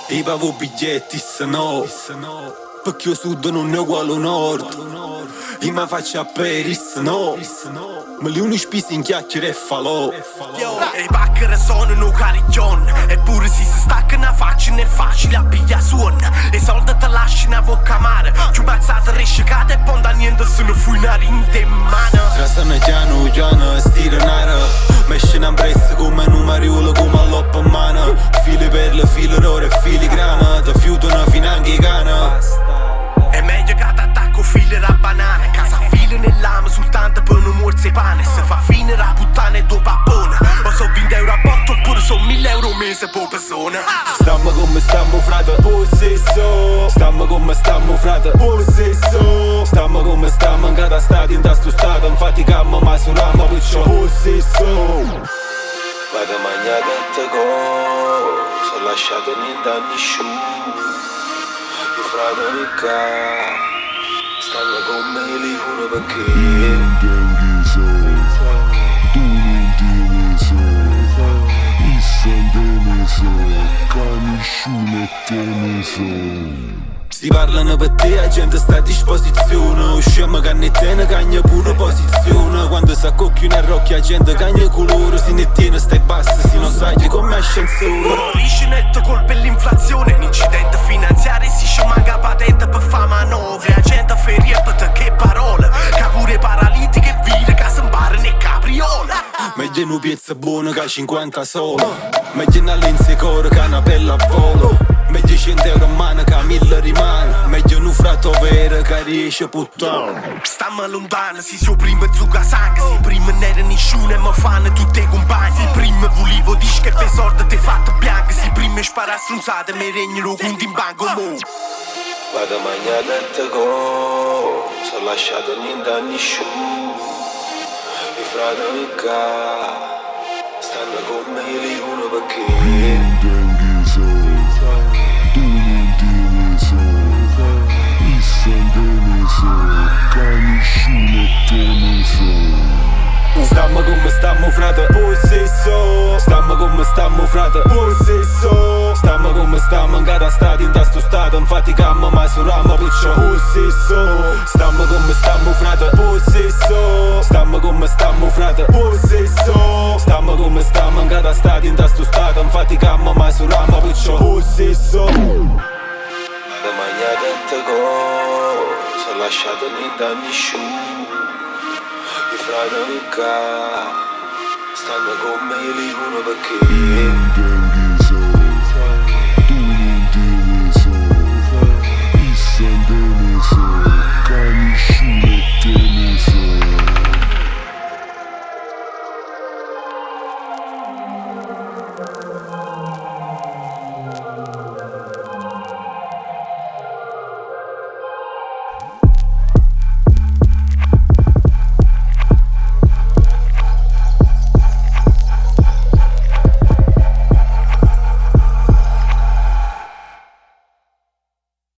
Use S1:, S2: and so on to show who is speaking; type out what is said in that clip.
S1: I pavo biglietti se no, perché io sud non è uguale al nord. Io mi faccio a Paris no, ma gli uni spisi in chiacchiere e falò.
S2: E i pacchere sono un cariglion. Eppure si staccano a faccia non è facile a piglia suon. E i soldi te lasciano a bocca amare. Più bazzate riscicate e poi da niente se ne fui una rinde in mano.
S1: Trasano piano piano stiranara. Mesceno un prezzo come numeriolo come all'oppa in mano. Fili perle, fili d'oro e fili grana. Ti fiutano fino anche i cana.
S2: È meglio che t'attacco fili da banane. Casa fili nell'ame soltanto per non morse pane. Se fa fine la puttana e dopo appone. O so 20 euro a botto oppure so 1000 euro al mese per persona.
S1: Stammo come stammo frate, possesso. Stammo come stammo frate, possesso. Stammo come stammo in cada stato, in tasto stato. Infatti cammo ma suramo perciò possesso. Vado a mangiare tante cose, sono lasciato niente a nessuno. I fratelli qua stanno con me e li giuro perché
S3: Dengi so, tu non tieni so, issa so, che nessuno tiene so.
S1: si parlano per te, la gente sta a disposizione. Usciamo cannettene, cagna pure posizione. Quando si accocchiano a rocchi, la gente cagna colore. Si ne tiene, stai basso, si non sai come ascensore.
S2: Morisce netto colpa l'inflazione. Un incidente finanziario si ci manca patente per fare manovre. La gente fa ripete che parole. Che pure paralitiche e vire che si imparano e capriola.
S1: Meglio una piezza buona che 50 solo. Meglio una lenza core che una pelle a volo. Meglio 100 euro in mano che 1000 rimane. Meglio un fratto vero che riesce puttana.
S2: Stiamo lontano, si prima zucca sangue. Si prima non era nessuno e mi fanno tutti i compagni. Si prima volevo dire che per sorte ti fatto bianco. Si prima spara stronzate e mi regnano conti in banco mo.
S1: Vado a mangiare tante cose, sono lasciato niente a nessuno. I fratelli qua stanno con me e li giuro perché
S3: Dengi so, tu non tieni so, issa so, che nessuno tiene so.
S1: Stammo come stammo frate, possesso. Stammo come stammo frate, possesso. Stammo come stammo in cada stato, in tasto stato. Infatti cammo ma suramo perciò possesso. Stammo come stammo frate, possesso. Stammo come stammo frate, possesso. Stammo come stammo in cada stato, in tasto stato. Infatti cammo ma suramo perciò possesso. Vado a mangiare tante cose, sono lasciato niente a nessuno. I fratelli qua stanno con me e li giuro perché